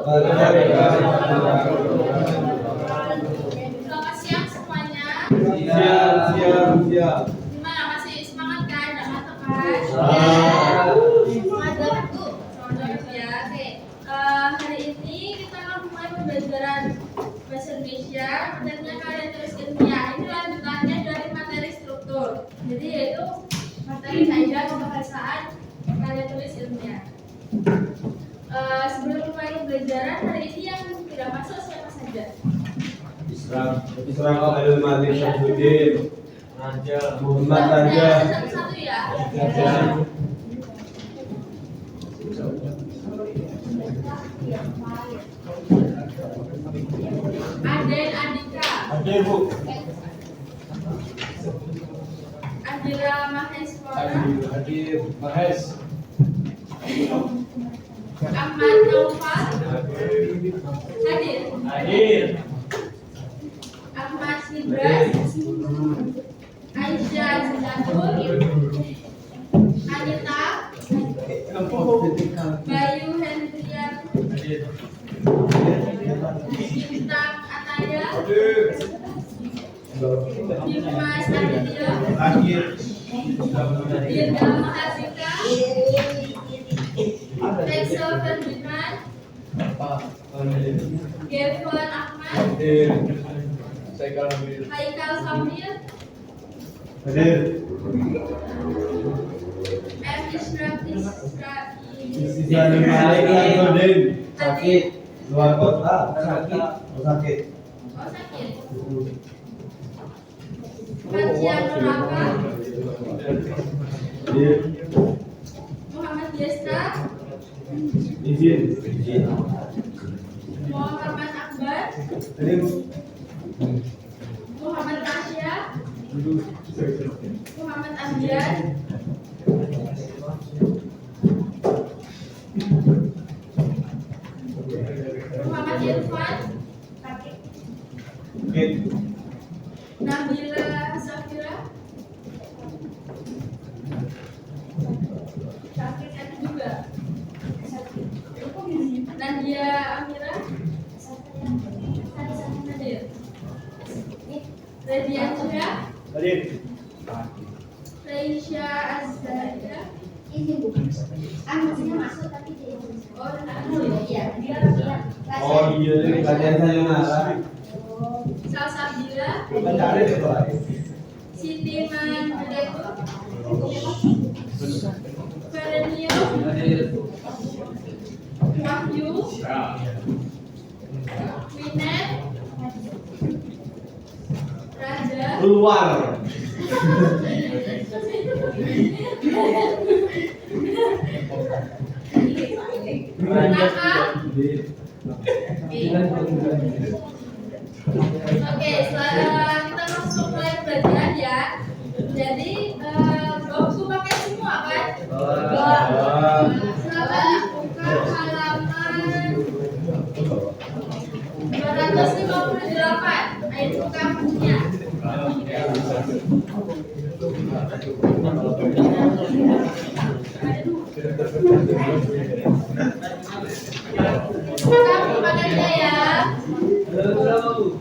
Selamat siang semuanya. Siap. Gimana, masih semangat kan? Nggak ngantuk kan? Semangat tuh. Semangat ya. Oke. Hari ini kita akan mulai pembelajaran bahasa Indonesia. Materinya karya tulis ilmiah. Ini lanjutannya dari materi struktur. Jadi yaitu materi kaidah pembahasan karya tulis ilmiah. Sebelum mulai pembelajaran hari ini yang tidak masuk siapa saja? Isra Khalil Malik Syamsuddin. Muhammad Raja. Satu-satu ya. Adel Andika. Hadir, Bu. Adira Maheswara. Hadir. Mahes. Ahmad Naufal. Hadir. Ahmad Hibran. Aisyah Zinatul. Anita. Bayu Hendrian. Bintang Ataya. Dimas Aditya. Hadir. Dirga Mahardika. Rexel Ferdinand. Gefon Ahmad. Hadir. Haikal Samir. Hadir. M. Isra Isra Malik Syamsuddin. Sakit. Luar kota. Sakit. sakit. Fajian Nuraka. Hadir. Muhammad Yesta. Izin. Muhammad Akbar. Hadir. Muhammad Tasya. Muhammad Amdian. Muhammad Irfan. Sakit. Nabila Safira. Sakit ada juga. Nadia Amira. Hadir. Radian Syah. Hadir. Reisha Azzaria. Ini Bu. Maksudnya masuk tapi dia Iya. Oh iya, kalian sayonara. Salsabila. Mencari itu. Siti Mandeku. Ferenio. Wahyu. Winet. Raja. Keluar. Raka. Oke, setelah kita masuk mulai belajar ya. Jadi buku pakai semua kan? Selamat buka halaman 258. Ayo buka bukunya. Buka bukunya ya.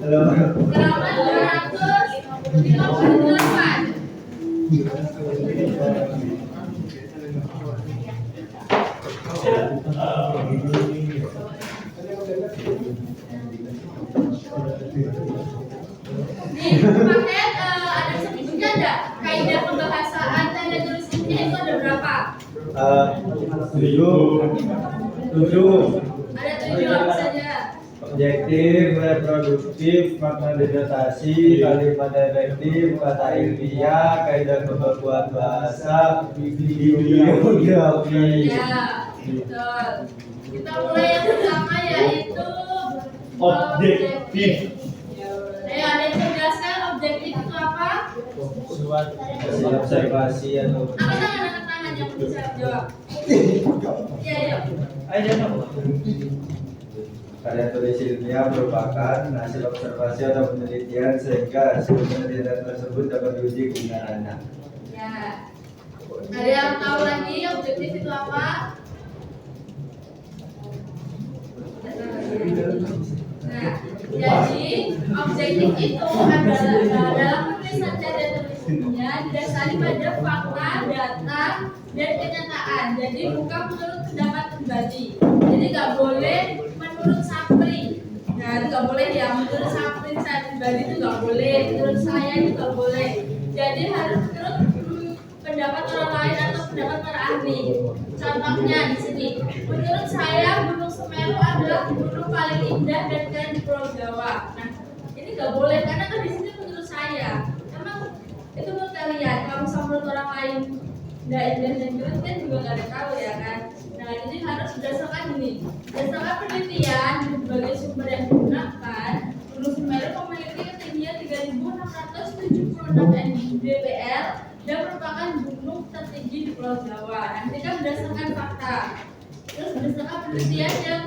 Halaman 258. Nih, paket ada sedikitnya ada kaidah pembahasaan tanda tulis ini itu ada berapa? 7. Ada 7 apa saja? Objektif, reproduktif, makna denotasi, kalimat efektif, kata ilmiah, kaidah pembakuan bahasa, videografi. Ya, betul. Kita mulai yang pertama yaitu Objektif. Ayo, ada yang menjelaskan objektif itu apa? Hasil observasi atau Angkat tangan yang bisa jawab. Iya, karya tulis ilmiah merupakan hasil observasi atau penelitian sehingga hasil penelitian tersebut dapat diuji kebenarannya. Ya. Ada yang tahu lagi objektif itu apa? Nah, jadi objektif itu adalah dalam penulisan dan tulisnya didasari pada fakta, data, dan kenyataan. Jadi bukan menurut pendapat pribadi. Jadi nggak boleh menurut Sapri. Nah, itu nggak boleh ya. Menurut Sapri saya pribadi itu nggak boleh. Menurut saya itu nggak boleh. Jadi harus menurut pendapat orang lain atau pendapat para ahli. Contohnya di sini, menurut saya Gunung Semeru adalah gunung paling indah dan keren di Pulau Jawa. Nah, ini nggak boleh karena kan di sini menurut saya. Emang itu menurut kalian. Kalau misalnya menurut orang lain nggak indah dan keren kan juga nggak ada tahu ya kan. Nah, ini harus berdasarkan ini. Berdasarkan penelitian di berbagai sumber yang digunakan, Gunung Semeru memiliki ketinggian 3.676 mdpl dan merupakan gunung tertinggi di Pulau Jawa. Nanti kan berdasarkan fakta, terus berdasarkan penelitian yang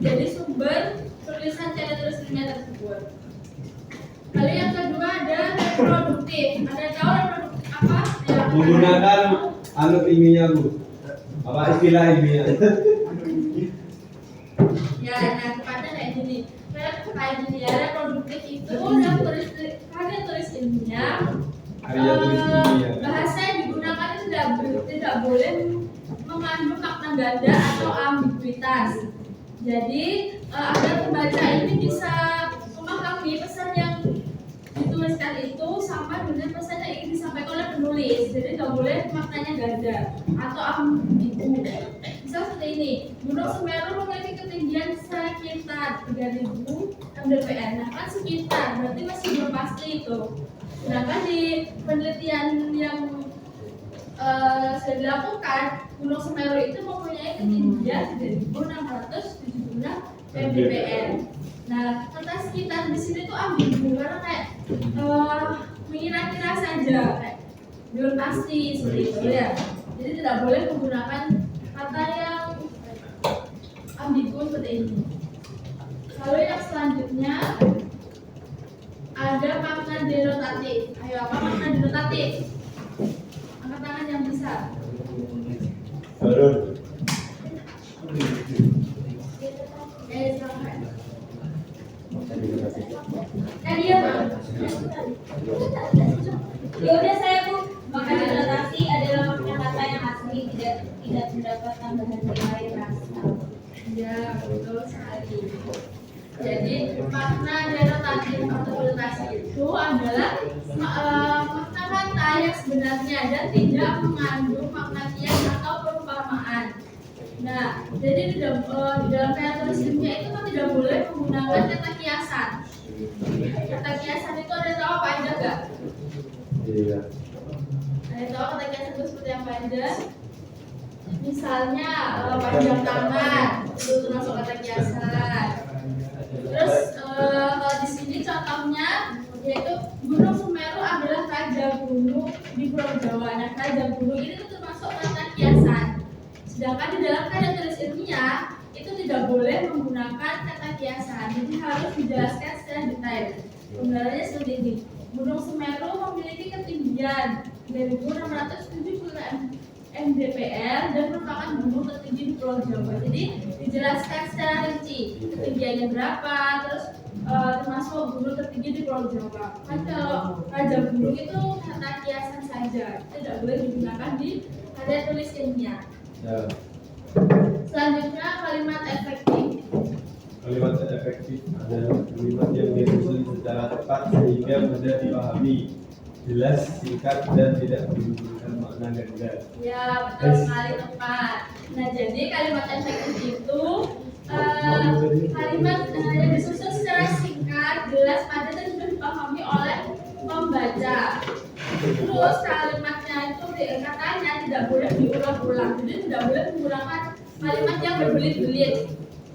jadi sumber tulisan cara tulis ilmiah tersebut. Lalu yang kedua ada reproduktif. Ada tahu reproduktif apa? Ya, Menggunakan anu ilmiah Bu. Apa istilah ilmiah? ya, nah tepatnya kayak gini. Kayak gini ya, reproduktif itu dalam karya tulis ilmiah. Karya tulis ilmiah. Bahasa yang digunakan itu tidak boleh mengandung makna ganda atau ambiguitas. Jadi agar pembaca ini bisa memahami pesan yang dituliskan itu sama dengan pesan yang ingin disampaikan oleh penulis. Jadi tidak boleh maknanya ganda atau ambigu. Misal seperti ini, Gunung Semeru memiliki ketinggian sekitar 3.000 mdpl. Nah kan sekitar, berarti masih belum pasti itu. Sedangkan di penelitian yang sudah dilakukan, Gunung Semeru itu mempunyai ketinggian 3.676 mdpl. Nah, kata sekitar di sini tuh ambigu karena kayak mengira-kira saja, kayak belum pasti seperti itu ya. Jadi tidak boleh menggunakan kata yang ambigu seperti ini. Lalu yang selanjutnya ada makna denotatif. Ayo, apa makna denotatif? Angkat tangan yang bisa. Turun. Silakan. Dia Pak. Ya udah saya Bu. Makna denotasi adalah makna kata yang asli tidak mendapat tambahan nilai rasa. Ya, betul sekali. Jadi makna denotatif atau denotasi itu adalah makna kata yang sebenarnya dan tidak mengandung makna kias atau perumpamaan. Nah, jadi di dalam kata tulis ilmiah itu kan tidak boleh menggunakan kata kiasan. Kata kiasan itu ada tahu apa aja nggak? Iya. Ada tahu kata kiasan itu seperti apa aja? Misalnya panjang tangan itu termasuk kata kiasan. Terus kalau di sini contohnya yaitu Gunung Semeru adalah raja gunung di Pulau Jawa. Nah, raja gunung ini itu termasuk kata kiasan. Sedangkan di dalam karya tulis ilmiah itu tidak boleh menggunakan kata kiasan. Jadi harus dijelaskan secara detail. Pembahasannya seperti ini. Gunung Semeru memiliki ketinggian 2.676 mdpl dan merupakan gunung tertinggi di Pulau Jawa. Jadi dijelaskan secara rinci ketinggiannya berapa, terus termasuk gunung tertinggi di Pulau Jawa. Kan kalau raja gunung itu kata kiasan saja, tidak boleh digunakan di karya tulis ilmiah. Ya. Selanjutnya kalimat efektif. Kalimat efektif adalah kalimat yang disusun secara tepat sehingga mudah dipahami, jelas, singkat, dan tidak menimbulkan makna ganda. Ya, betul sekali, tepat. Nah, jadi kalimat efektif itu kalimat yang disusun secara singkat, jelas, padat, dan mudah dipahami oleh pembaca. Terus kalimatnya itu katanya tidak boleh diulang-ulang, jadi tidak boleh menggunakan kalimat yang berbelit-belit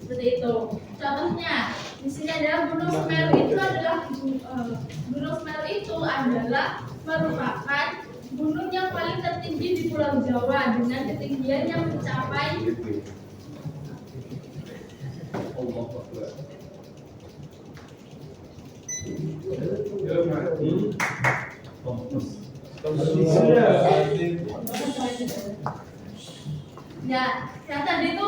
seperti itu. Contohnya di sini adalah Gunung Semeru itu adalah merupakan gunung yang paling tertinggi di Pulau Jawa dengan ketinggian yang mencapai ya, yang tadi itu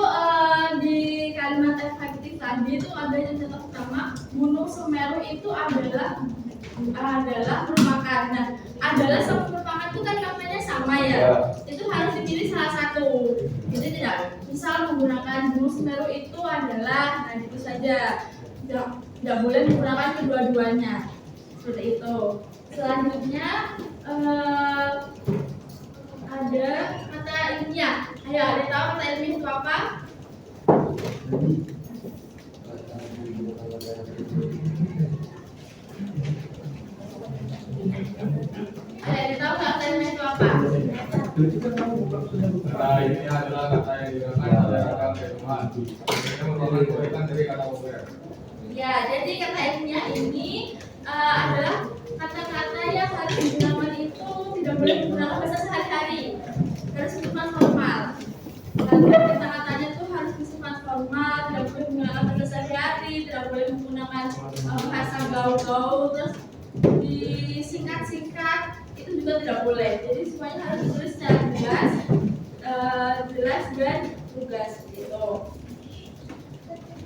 di kalimat efektif tadi itu ada yang contoh pertama, Gunung Semeru itu adalah merupakan. Nah, adalah sama merupakan itu kan namanya sama ya. Itu harus dipilih salah satu. Jadi tidak misal menggunakan Gunung Semeru itu adalah, nah itu saja. Tidak boleh menggunakan kedua-duanya. Seperti itu. Selanjutnya ada kata ilmiah. Ayo, ada tahu kata ilmiah itu apa? Ada tahu kata ilmiah itu apa? Kata ini adalah kata yang digunakan oleh orang Tuhan. Ini merupakan kebaikan dari kata populer. Ya, jadi kata ilmiah ini adalah kata-kata yang harus digunakan itu tidak boleh menggunakan bahasa sehari-hari, harus bersifat formal. Lalu kata-katanya itu harus bersifat formal, tidak boleh menggunakan bahasa sehari-hari, tidak boleh menggunakan bahasa gaul-gaul, terus disingkat-singkat itu juga tidak boleh. Jadi semuanya harus ditulis secara jelas dan tugas gitu.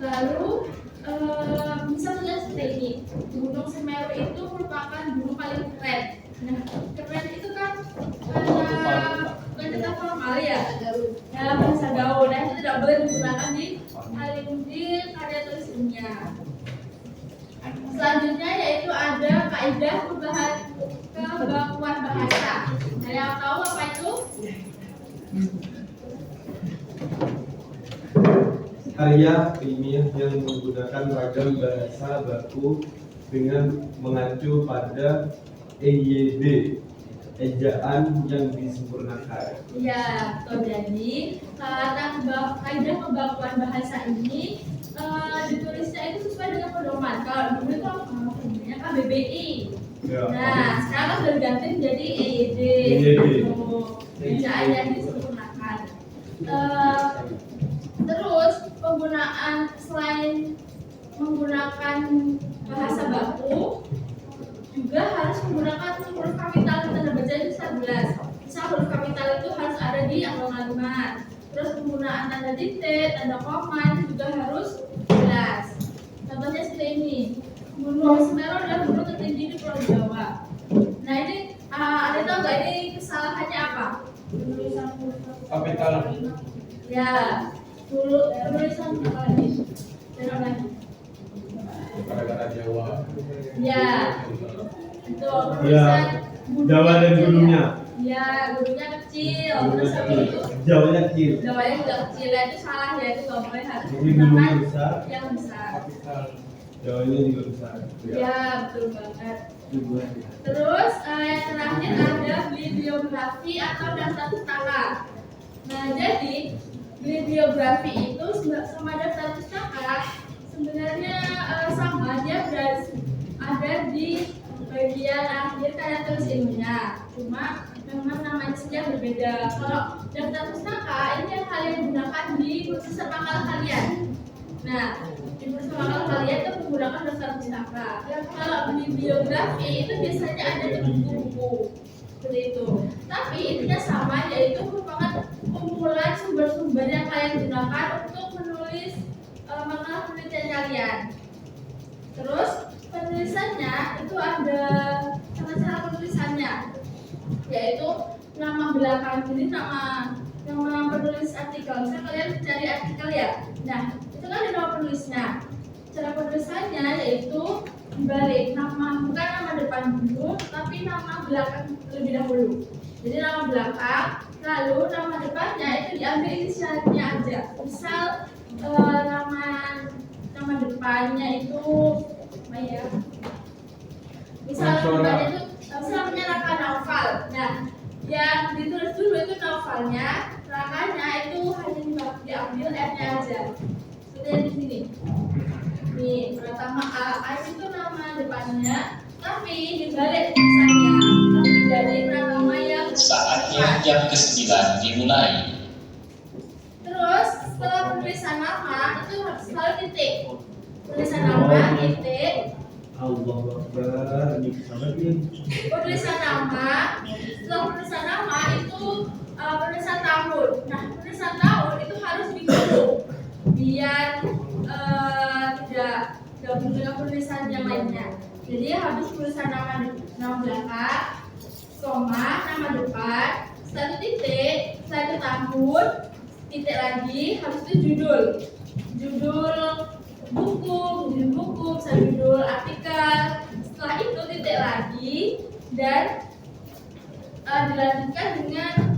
Lalu misalnya seperti ini, Gunung Semeru itu merupakan gunung paling keren. Nah, keren itu kan bukan kata formal ya, dalam bahasa gaul. Nah, itu tidak boleh digunakan di karya tulis ilmiah. Selanjutnya yaitu ada kaidah kebakuan bahasa. Ada yang tahu apa itu? Karya ilmiah yang menggunakan ragam bahasa baku dengan mengacu pada EYD, ejaan yang disempurnakan. Ya, betul. Jadi kaidah pembakuan bahasa ini ditulisnya itu sesuai dengan pedoman. Kalau dulu itu namanya KBBI. Ya. Nah, sekarang sudah diganti menjadi EYD. Ejaan yang disempurnakan. Terus penggunaan selain menggunakan bahasa baku juga harus menggunakan huruf kapital dan tanda baca itu jelas. Misal huruf kapital itu harus ada di awal kalimat. Terus penggunaan tanda titik, tanda koma itu juga harus jelas. Contohnya seperti ini. Gunung Semeru adalah gunung tertinggi di Pulau Jawa. Nah ini ada tahu nggak ini kesalahannya apa? Penulisan huruf Kapital. Ya, penulisan apa lagi? Dan apa lagi? Kata-kata Jawa. Ya, itu Ya, Jawa dan gunungnya. Ya, gunungnya kecil. Terus habis itu Jawanya kecil. Jawanya juga kecil. Nah, itu salah ya, itu nggak boleh harus Jadi gunungnya menggunakan besar, yang besar. Kapital. Jawanya juga besar. Ya, betul banget. Terus yang terakhir ada bibliografi atau daftar pustaka. Nah, jadi bibliografi itu sama daftar pustaka sebenarnya sama, dia ada di bagian akhir karya tulis ilmiah. Cuma memang namanya saja berbeda. Kalau daftar pustaka ini yang kalian gunakan di kursus makalah kalian. Nah, di kursus makalah kalian itu menggunakan daftar pustaka. Kalau bibliografi itu biasanya ada di buku-buku seperti itu. Tapi intinya sama, yaitu merupakan kumpulan sumber-sumber yang kalian gunakan untuk menulis makalah penelitian kalian. Terus penulisannya itu ada cara penulisannya, yaitu nama belakang, jadi nama penulis artikel. Misalnya kalian cari artikel ya, nah itu kan ada nama penulisnya. Cara penulisannya yaitu dibalik nama, bukan nama depan dulu, tapi nama belakang terlebih dahulu. Jadi nama belakang, lalu nama depannya itu diambil inisialnya aja. Misal nama depannya itu apa ya? Misal depannya itu misalnya Raka Naufal. Nah, yang ditulis dulu itu Naufalnya, Rakanya itu hanya diambil R-nya aja. Seperti yang di sini. Nih, pertama A itu nama depannya, tapi dibalik tulisannya. Jadi pertama yang Saatnya jam ke-9 dimulai. terus setelah penulisan nama itu harus selalu titik. Tulisan nama titik. Allah Akbar, ini sahabat nih. Penulisan nama, setelah penulisan nama itu penulisan tahun. Nah, penulisan tahun itu harus dikurung biar gabung dengan penulisan yang lainnya. Jadi habis tulisan nama belakang, koma, nama depan, satu titik, satu tahun, titik lagi, habis itu judul buku, misalnya judul artikel. Setelah itu titik lagi dan dilanjutkan dengan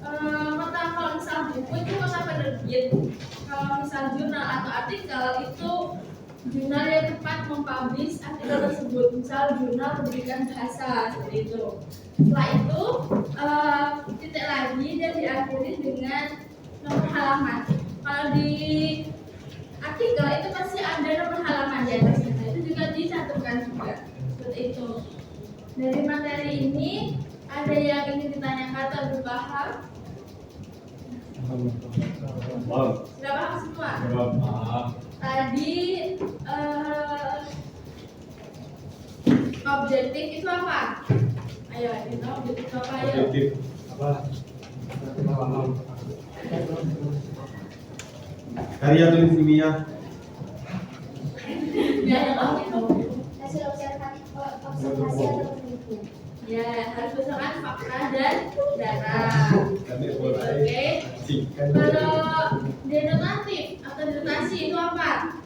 kalau misal buku itu kota penerbit, kalau misal jurnal atau artikel itu jurnal yang tepat mempublish artikel tersebut, misal jurnal pendidikan bahasa seperti itu. Setelah itu titik lagi dan diakhiri dengan nomor halaman. Kalau di artikel itu pasti ada nomor halaman di atasnya, itu juga dicantumkan juga seperti itu. Dari materi ini ada yang ingin ditanyakan atau berpaham? Sudah paham semua? Tadi objektif itu apa? Ayo, kita objektif itu apa? Ayo. Objektif apa? Karya tulis ilmiah. Hasil observasi atau penelitian. Ya, harus berdasarkan fakta dan data. Kami Oke. Kalau denotatif atau denotasi itu apa?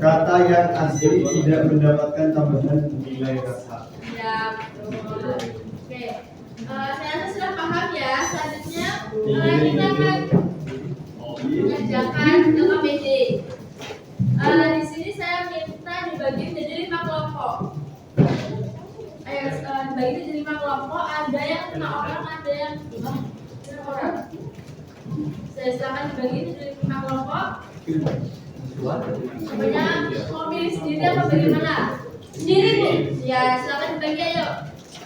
Kata yang asli tidak mendapatkan tambahan nilai kata. Ya, betul. Oke. Saya rasa sudah paham ya. Selanjutnya kita akan mengerjakan KKPD. Di sini saya minta dibagi menjadi 5 kelompok. Ayo, dibagi menjadi 5 kelompok. Ada yang 5 orang, ada yang 5 orang. Saya silakan dibagi menjadi 5 kelompok. Semuanya mau pilih sendiri apa bagaimana? Sendiri Bu. Ya, silakan dibagi ayo.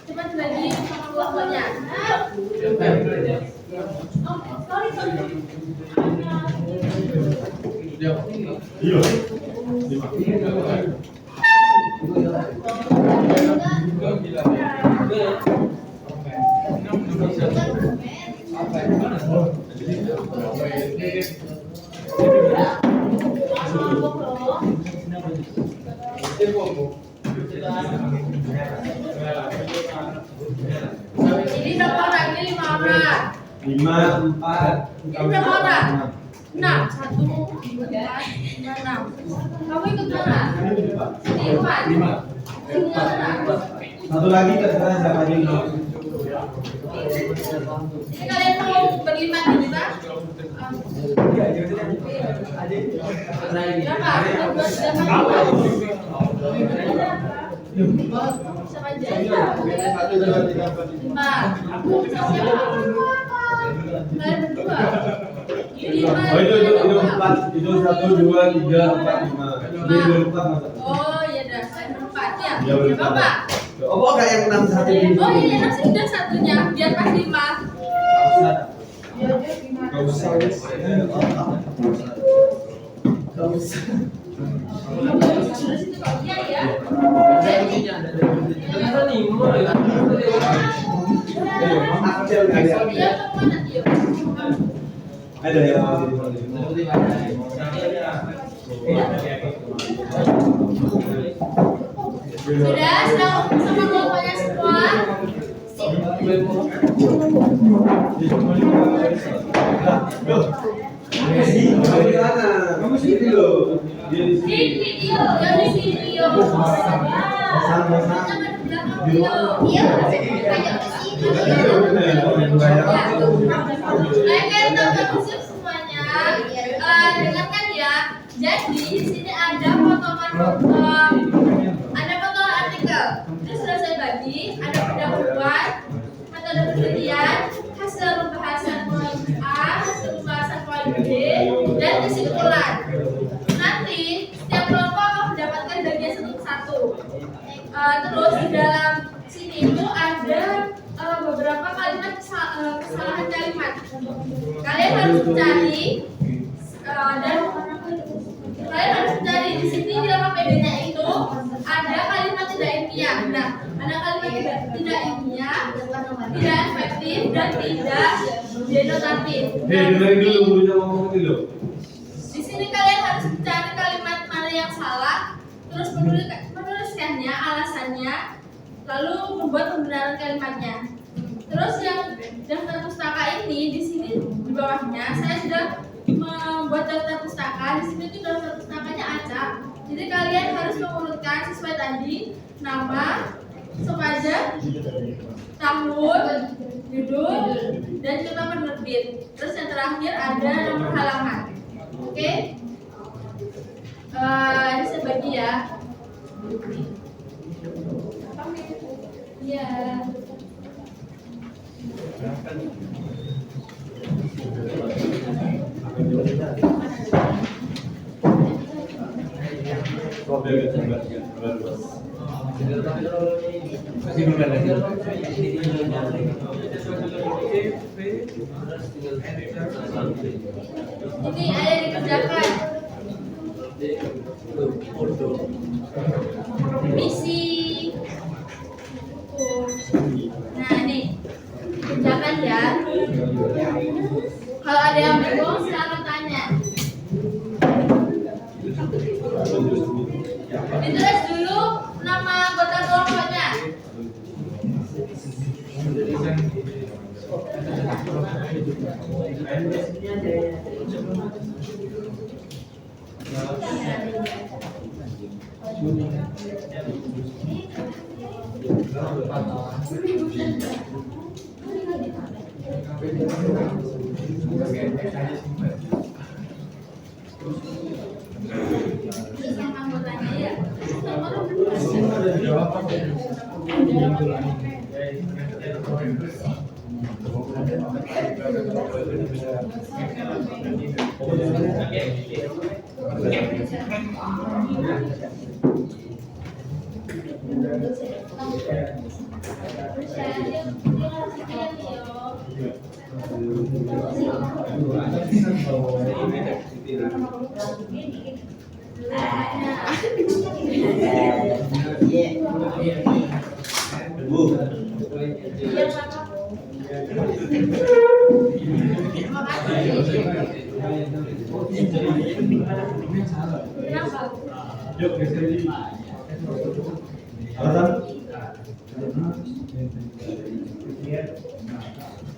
Cepat dibagi sama kelompoknya. Oh, sorry. Iya. 5. Ini berapa orang? Ini 5 orang. 5, 4. Ini berapa orang? 6. 1, 2, 3, 4, 5, 6. Kamu ikut mana? Ini ikut. Semua tenang. Satu lagi terserah siapa aja yang mau. Ini kalian mau berlima di Pak? Berapa? Siapa aja? 1, 2, 3, 4, 5. Siapa? Kalian berdua. Ini 5. Oh itu 4. Itu 1, 2, 3, 4, 5. Jadi 24 masa. Oh iya dah, saya berempat ya. Iya, berempat. Bapak. Oh enggak yang 6 1 ini. Oh iya, yang sudah satunya biar pas 5. Enggak usah. Iya ya. Iya, kemana dia? Ada yang mau jadi Sudah sama kelompoknya semua. Kamu sini loh. Dia di Di sini. video, yang di video. Iya, kayak di sini. Oke, teman-teman semuanya, dengarkan ya. Jadi di sini ada potongan artikel. Itu sudah saya bagi. Ada pendahuluan, metode penelitian, hasil pembahasan poin A, hasil pembahasan poin B, dan kesimpulan. Nanti setiap kelompok akan mendapatkan bagian satu-satu. Terus di dalam sini itu ada beberapa kalimat kesalahan kalimat. Kalian harus mencari dan kalian harus mencari di sini di dalam PD-nya itu ada kalimat tidak ilmiah. Nah, ada kalimat tidak ilmiah, tidak efektif dan tidak denotatif. Dengerin dulu gurunya ngomong dulu. Di sini kalian harus mencari kalimat mana menuliskannya, alasannya, lalu membuat pembenaran kalimatnya. Terus yang daftar pustaka ini di sini di bawahnya saya sudah membuat daftar pustaka. Di sini tuh daftar pustakanya acak. Jadi kalian harus mengurutkan sesuai tadi nama, sepaja, tahun, judul, dan kota penerbit. Terus yang terakhir ada nomor halaman. Oke? Ini saya bagi ya. Iya. Ini ada dikerjakan. Misi. Nah ini kerjakan ya. Kalau ada yang bingung silakan tanya. Ditulis dulu nama anggota kelompoknya. Terus yang anggotanya ya.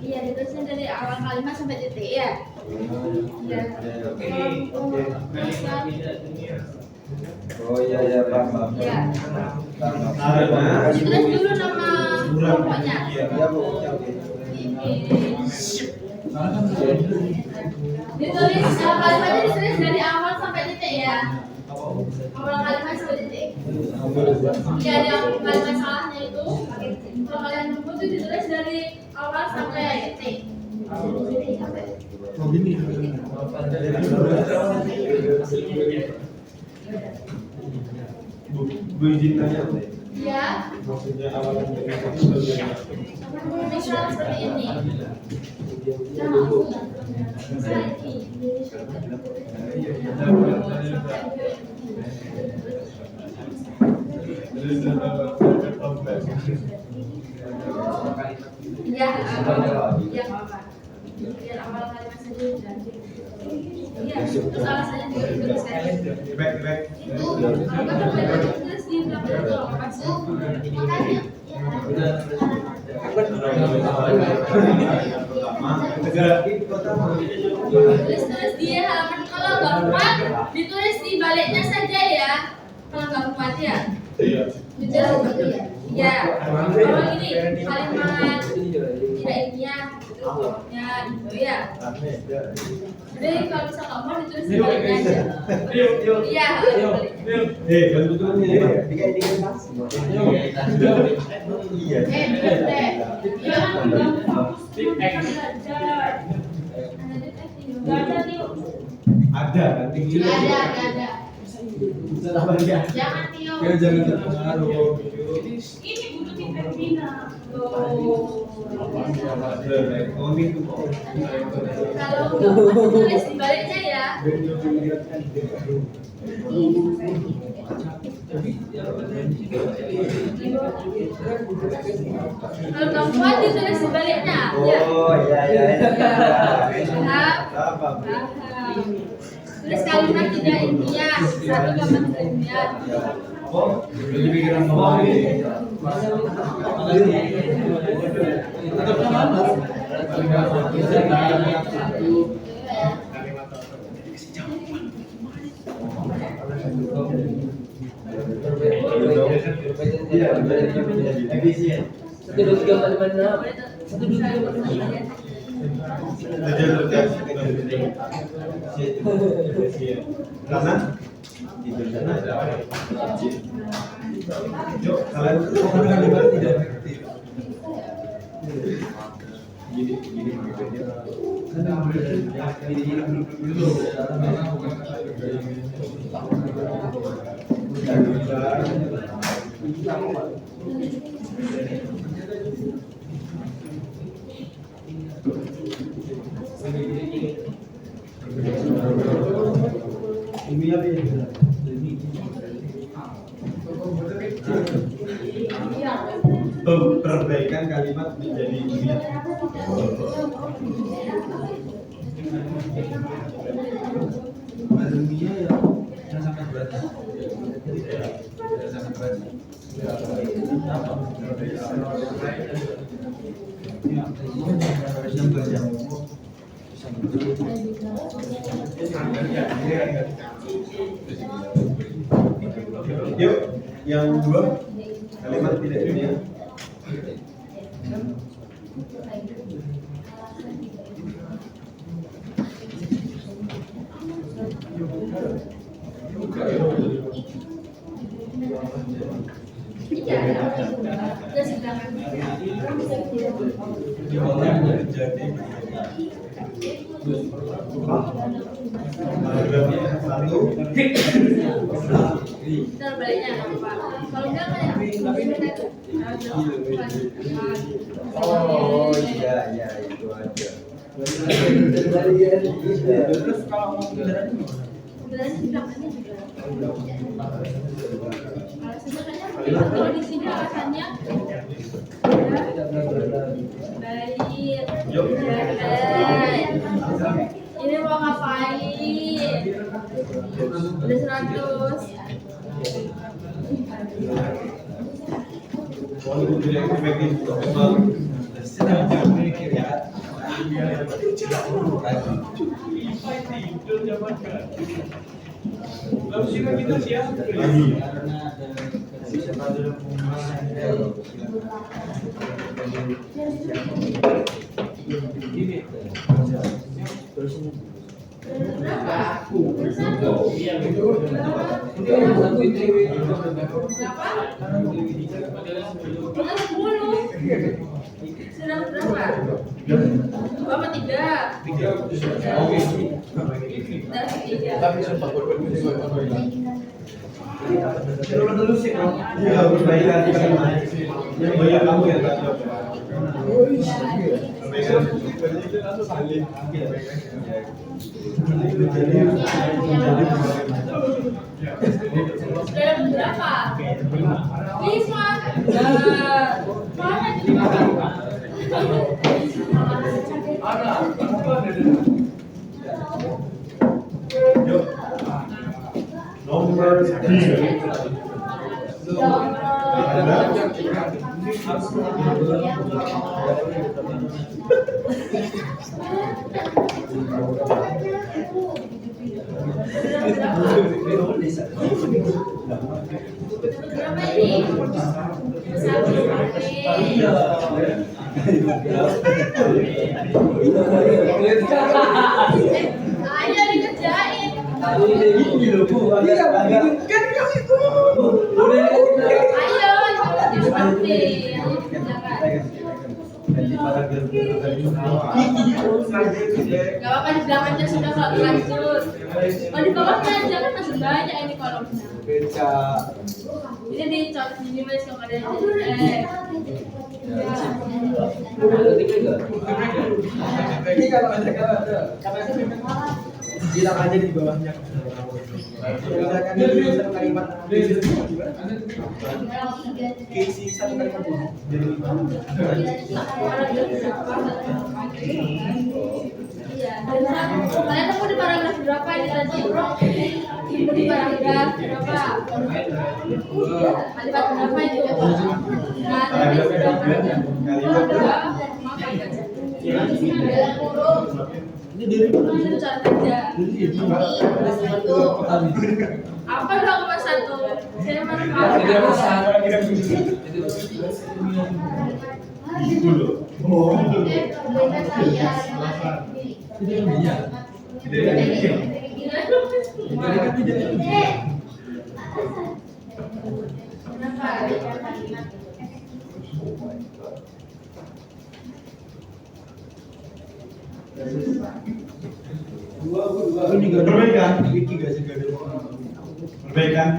Iya, ditulisnya dari awal kalimat sampai titik ya. Iya. Oh iya ya paham. Iya. Paham. Ditulis dulu nama kelompoknya. Ya Bu, oke. Ditulis kalimatnya ditulis dari awal sampai titik ya. Awal kalimat sampai titik. Jadi ada kalimat salahnya itu. Kalau kalian nunggu itu ditulis dari awal sampai titik. Bu izin tanya. Ya. Maksudnya awalan dari Misal seperti ini. Ya, ya apa? Biar awal kalimat saja sudah. Iya, terus alasannya juga dituliskan. back. Itu kalau kan banyak tulis di belakang itu maksud makanya. Tulis di halaman kalau nggak kuat ditulis di baliknya saja ya. Kalau nggak kuat ya. Ditulis seperti ya. Ya. Kalau ini kalimat tidak ilmiah ya gitu ya. Jadi kalau bisa nggak mau ditulis di baliknya aja. Iya. Bantuannya. Iya. Deh. Ada nanti gitu. Ada. Jangan Tio. Jangan terpengaruh. Ini butuh dipembina. Kalau nggak tulis di baliknya ya. Kalau nggak kuat ditulis di baliknya. Ya. Oh iya. Paham. Tulis kalimat tidak ilmiah, satu kalimat tidak ilmiah. Jadi pikiran kamu ini. Efisien. 1, 2, 3, 4, 5, 6. Kanan. Tidur sana. Yuk, kalian kalimat tidak efektif. Gini. Ini apa ya? Perbaikan kalimat menjadi ini. Dunia yang sangat berat. Sangat berat. Yuk, yang dua kalimat tidak dunia. Ntar baliknya apa? Kalau enggak kayak Oh iya itu aja. Terus kalau mau beneran Berarti di belakangnya juga. Alasannya kalau di sini alasannya baik. Ini mau ngapain? Udah 100. Walaupun tidak efektif, memang sedang mikir ya. lalu sih kita siapa? Sudah berapa? Bapak 3. Tapi sempat Dulu sih, ya perbaikan kalimat. Yang banyak kamu yang tak jawab. Sudah berapa? 5. Mana di Yuk. Nomor 3. berapa ini? 1. Ayo dikerjain. Gak apa-apa di belakangnya sudah lanjut. Oh di bawahnya jangan masih banyak ini kolomnya. Ini dicoret di nulis kepada ini kalau ada bilang aja di bawahnya. Misalkan ini satu kalimat keisi satu kalimat jadi 5. Iya. Kalian nemu di paragraf berapa ini tadi? Nemu di paragraf berapa? Kalimat berapa itu? Paragraf ketiga, kalimat Ini cara kerja. Apa 2,1? Saya baru perbaikan. Perbaikan.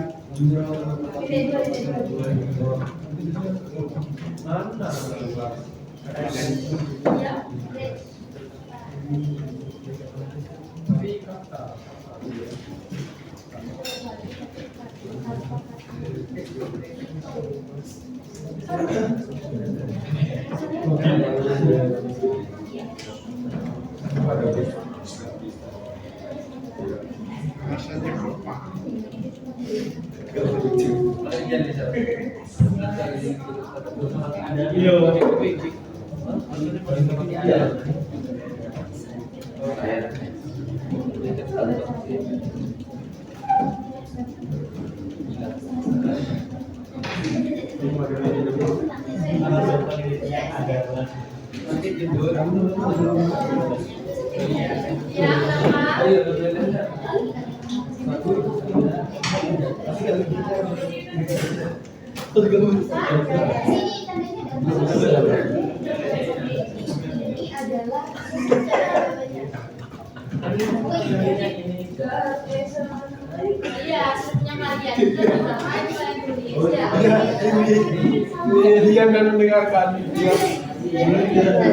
Iya, sebenarnya kalian itu berapa Indonesia? Diam dan mendengarkan. Dan berapa?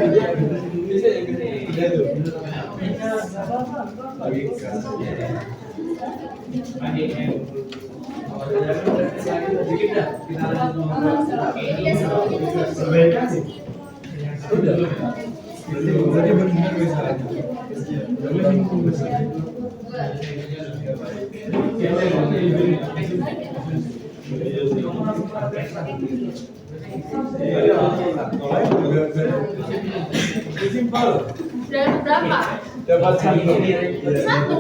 Dapat satu.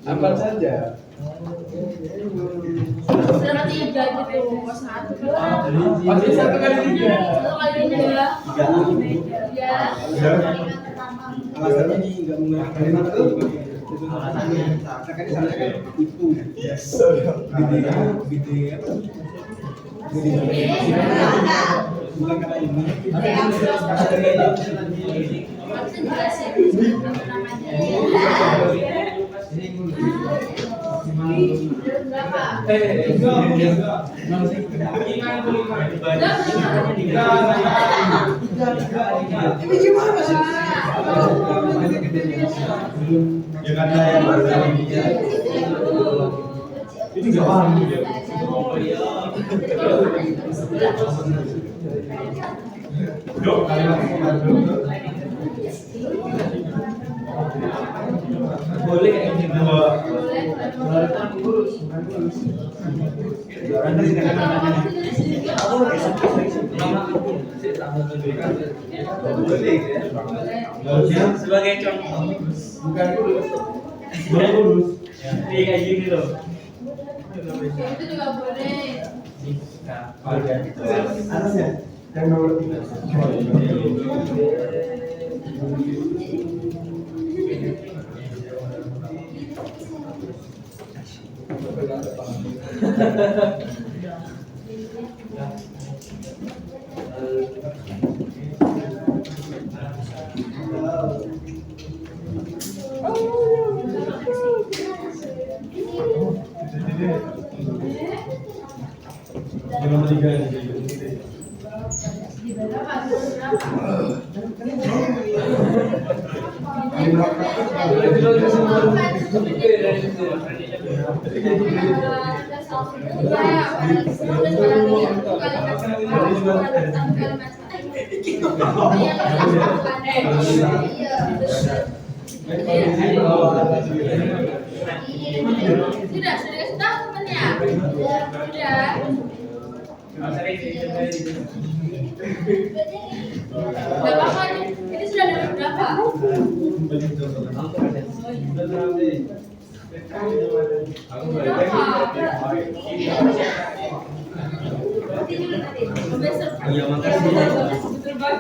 Apa saja? Sudah 3 gitu, satu. Pasti 1 kali 3. 1 kali 3. Ya. Alasannya nih nggak menggunakan kalimat itu. Alasannya, kan misalnya itu. Yes. Gede apa? Bukan kata ini. Harusnya jelasin namanya. Ini gimana sih? Ya karena yang ini nggak paham juga. Dok, kalimat boleh kayak gini. Sebagai contoh, Bukan lulus. kayak gini loh. Itu juga boleh. Atasnya yang nomor 3. Nomor 3 Berapa? Sudah kasih tahu temannya. Sudah. Gak apa-apa nih. Ini sudah dapat berapa? Iya, makasih.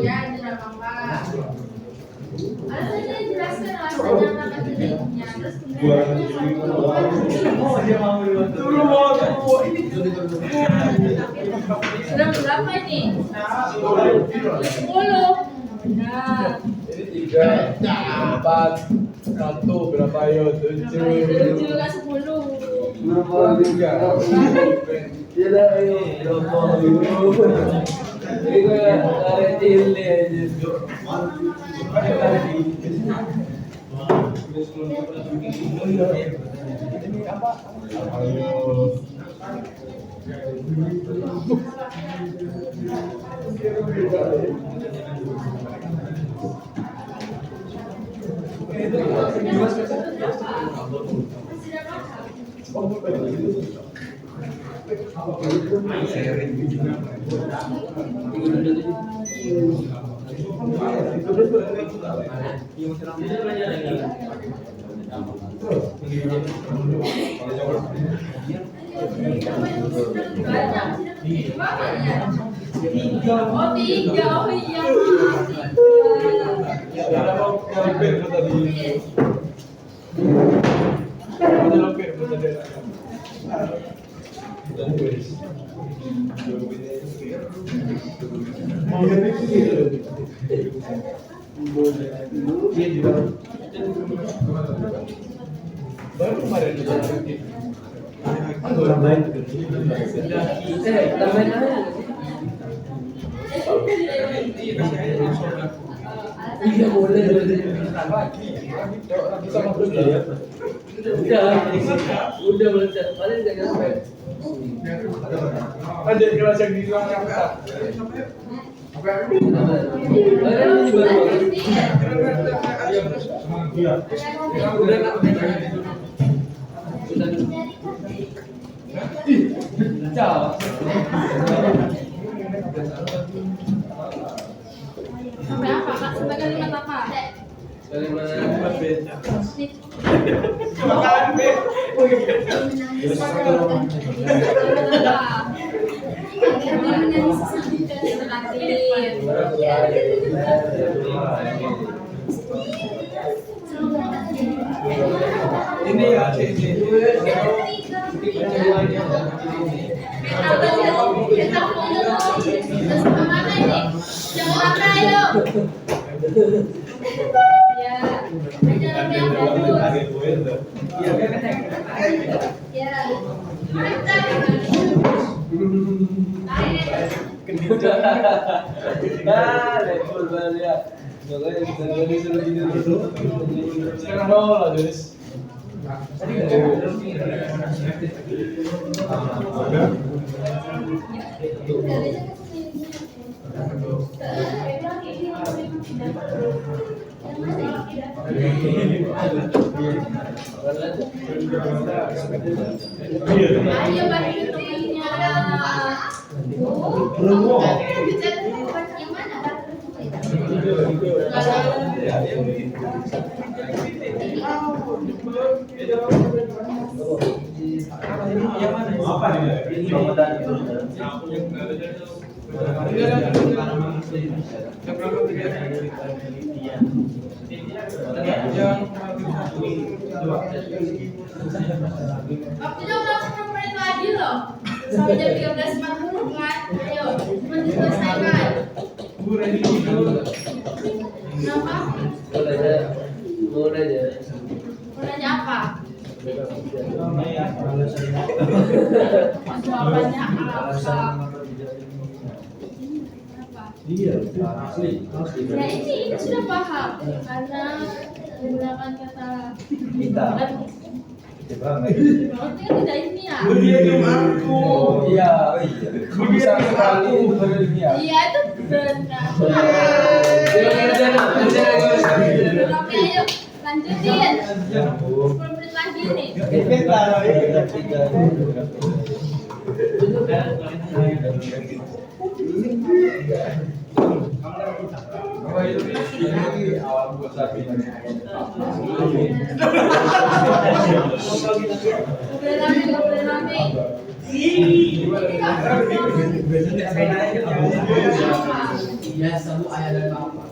Ya, tidak apa-apa. Alasannya jelaskan alasannya apa jenisnya. Terus sudah berapa ini? 10. Benar. Ini 3, 4, 1 berapa yo? 7 7 ke 10. 3. Tidak, ayo. Ini kayak tarik ini aja. Oh, 3. Oh iya. Baru kemarin itu Tambahin aja. Iya boleh. sama terus ya. Udah melencet. Paling nggak nyampe. Ada kelas yang di ruang apa? Sampai apa, Kak? Sampai kalimat apa? Ini ya, ini. Sekarang mau lah, Jonis. Ya. Ayo bantu temennya. Yang mana? Apa nih? Waktunya udah 10 menit lagi loh. Sampai jam 13.40 kan? Ayo, diselesaikan. Kenapa? Mau nanya. Mau nanya apa? Jawabannya apa? Iya, asli. Ya ini sudah paham karena menggunakan kata Kita. kan Banget. berarti kan tidak ilmiah. Oh iya. Bisa sekali berdunia. Iya itu benar. Oke ayo lanjutin. 10 menit lagi nih. Gak boleh rame. Ini nggak Iya, selalu ayah dan bapak.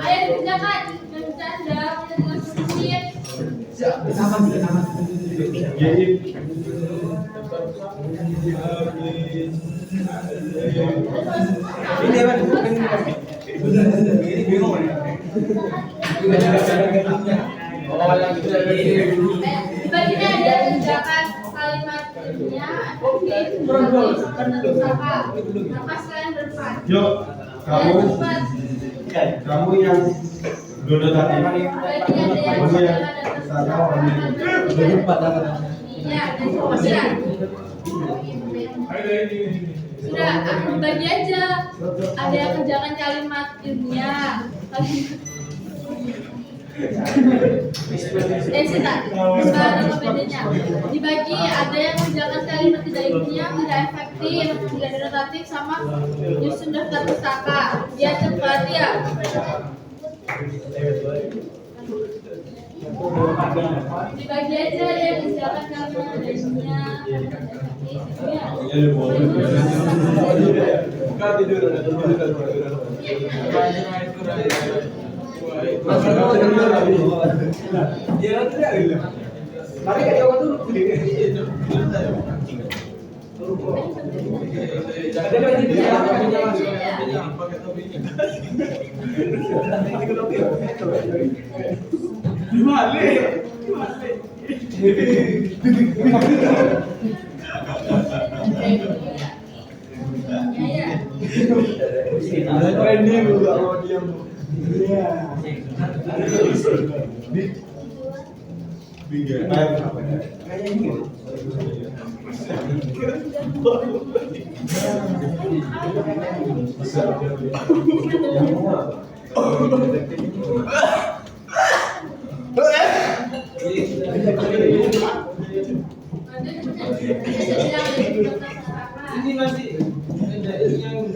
ayo dikerjakan. Jangan bercanda. Kita dengan sedikit. Di bagian ada yang mengerjakan kalimat ilmiah efektif bertentu saka. Maka kalian berempat. Yuk, kamu yang dulu tadi. Bagi ada yang mengerjakan iya, dan kemudian sudah aku bagi aja. Ada yang kerjakan kalimat ilmiah. Sita, sekarang bedanya dibagi ada yang mengerjakan kalimat tidak ilmiah, tidak efektif, tidak denotatif sama nyusun daftar pustaka. Dia cepat ya. Dibagi aja ada yang mengerjakan kalimat tidak ilmiah, tidak efektif. Ini masih yang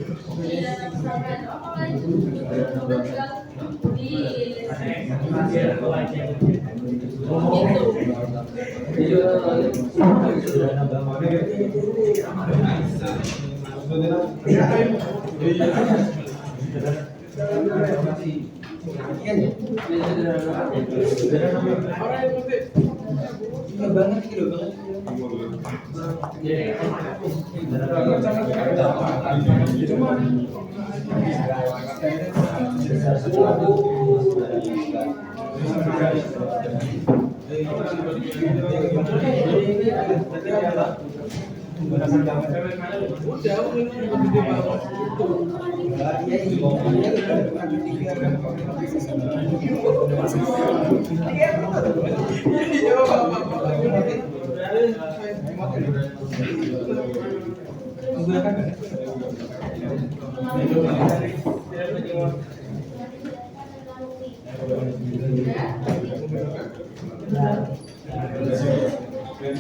Iya,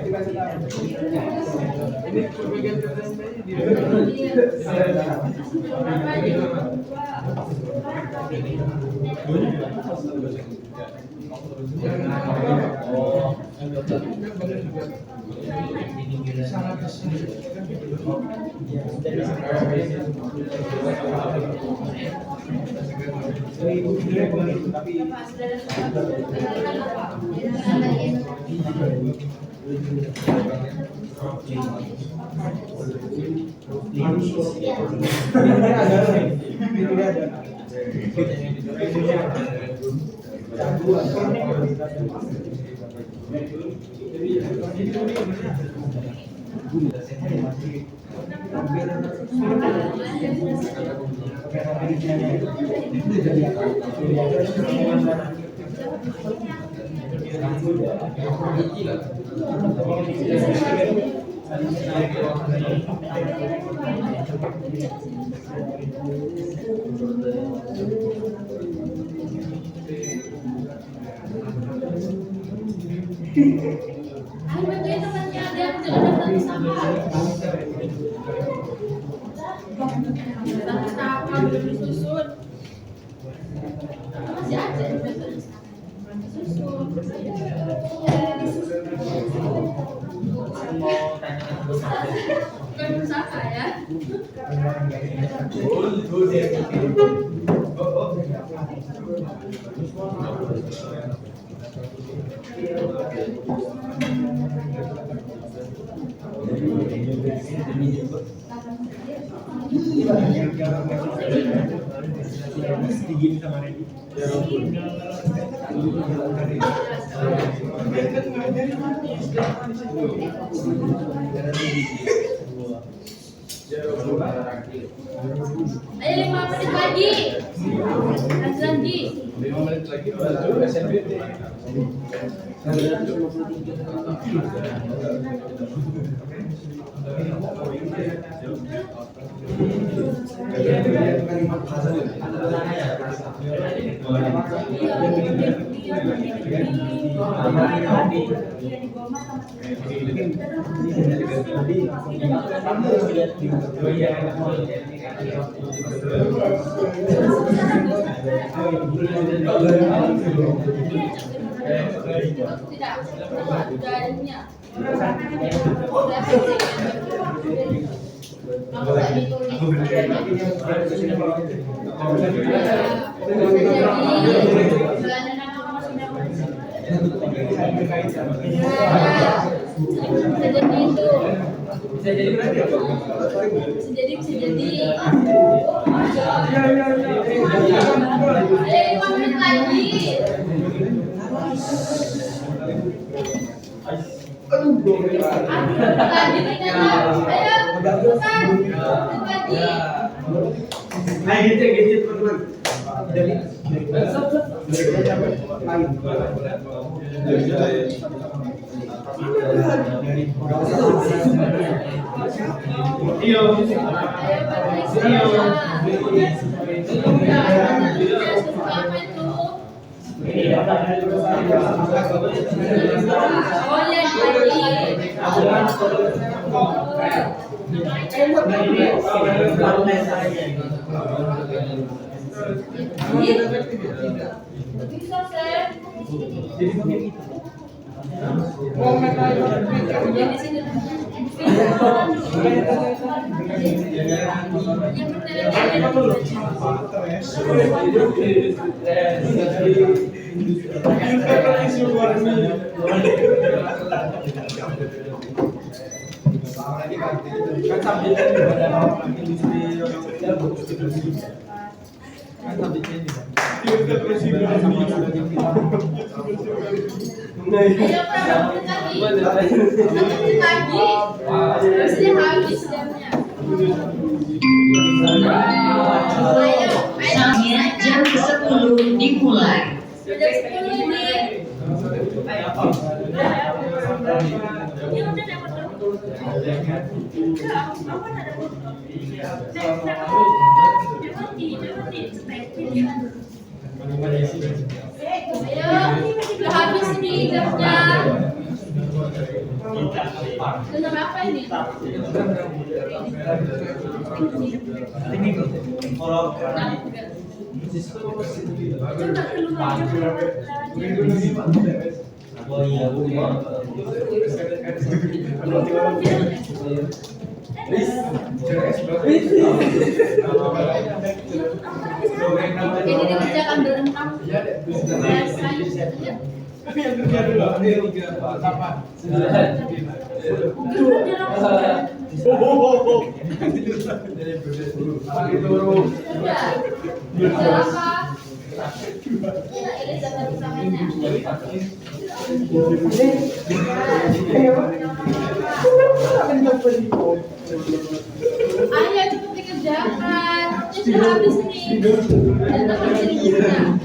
itu kasih tahu. Ini pembagian kerjanya di Ayo bantuin temannya biar jangan datang sama. Datang sama belum disusun. Masih ada susun. Bukan bersama ya. Ayo 5 menit lagi. Lagi. 5 menit lagi baju SNBT. Tidak, jadinya. Bisa jadi ayo 5 menit lagi. Lagi ternyata. Ayo, cepetan. Lagi. Nah, gitu teman-teman. Jadi Saatnya jam 10 dimulai. Ayo, udah habis nih jamnya. Tentang apa ini? Oh iya, Bu. Ini dikerjakan berentang. Ini dapat usamanya. Ayo cepat dikerjakan. Ini sudah habis nih. Dan dapat cerita.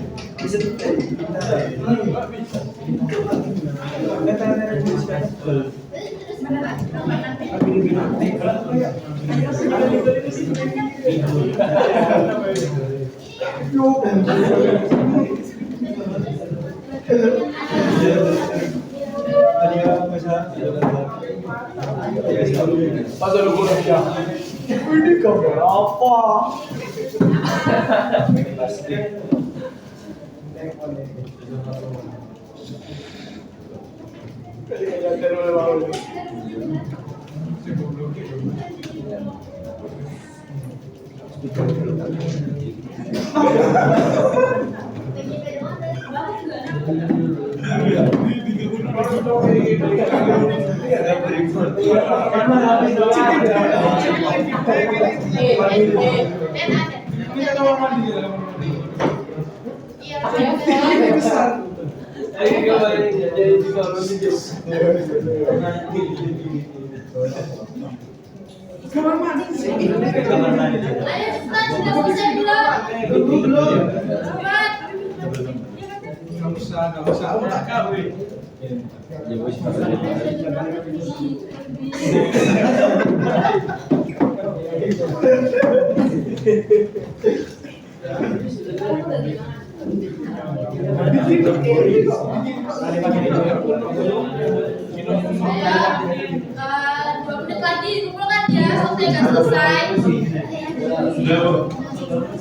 Dua menit lagi dikumpulkan ya, sampai nggak selesai.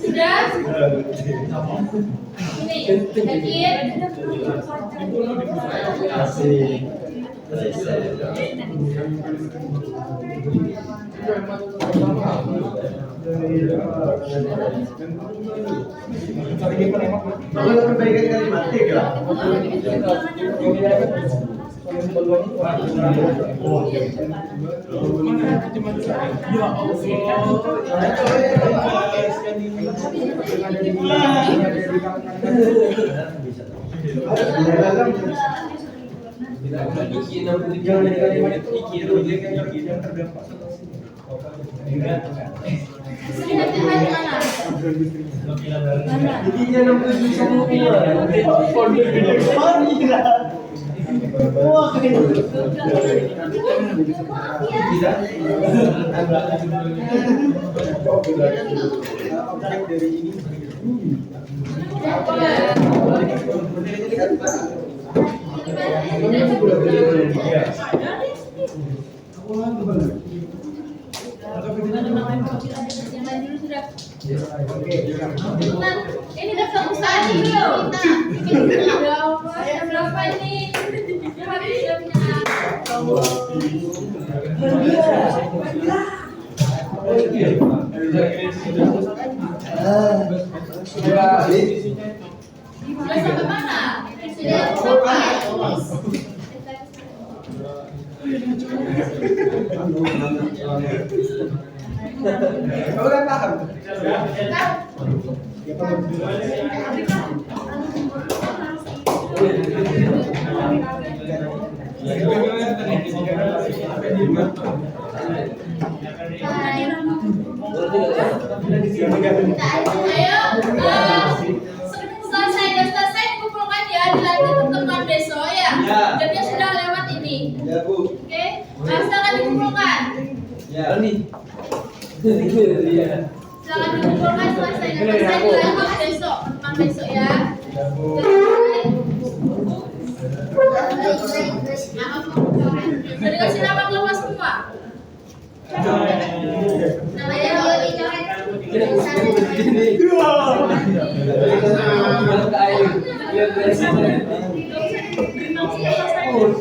Sudah? Ini, yakin? Ini daftar usaha dulu. Berapa ini? Sudah sampai mana? Sudah sampai. Udah paham? Selesai dan selesai kumpulkan ya, dilanjut pertemuan besok ya. Jamnya sudah lewat ini. Ya, Bu. Oke, silakan dikumpulkan. Ya. Silakan dikumpulkan selesai dan selesai dilanjut besok, pertemuan besok ya. Selesai. Udah dikasih nama kelompok semua? Namanya Yoli Coret.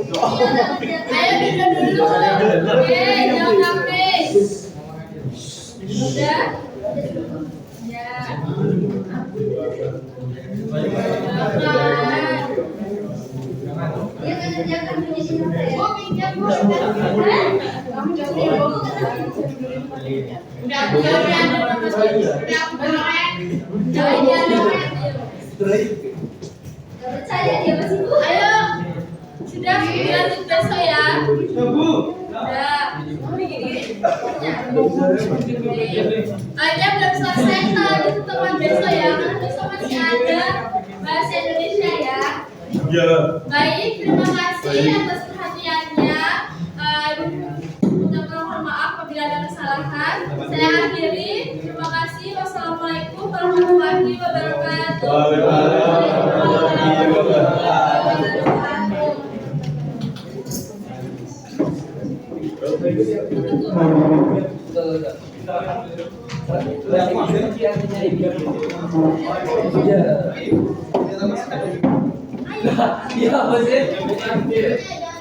Ayo duduk dulu. Oke, jangan nangis. Udah? Ya. Dia kan kerjakan di sini apa ya? Oh, pinjam Bu. Kamu jadi Bu. Udah, Gak percaya dia masih Bu. ayo. Sudah, lanjut besok ya. Bu. Udah. Aja belum selesai, kita lanjut pertemuan besok ya. Karena besok masih ada bahasa Indonesia ya. Ya. Baik, terima kasih atas perhatiannya. Mohon maaf apabila ada kesalahan. Saya akhiri. Terima kasih. Wassalamualaikum warahmatullahi wabarakatuh. Waalaikumsalam. Ayo. Iya, Mas.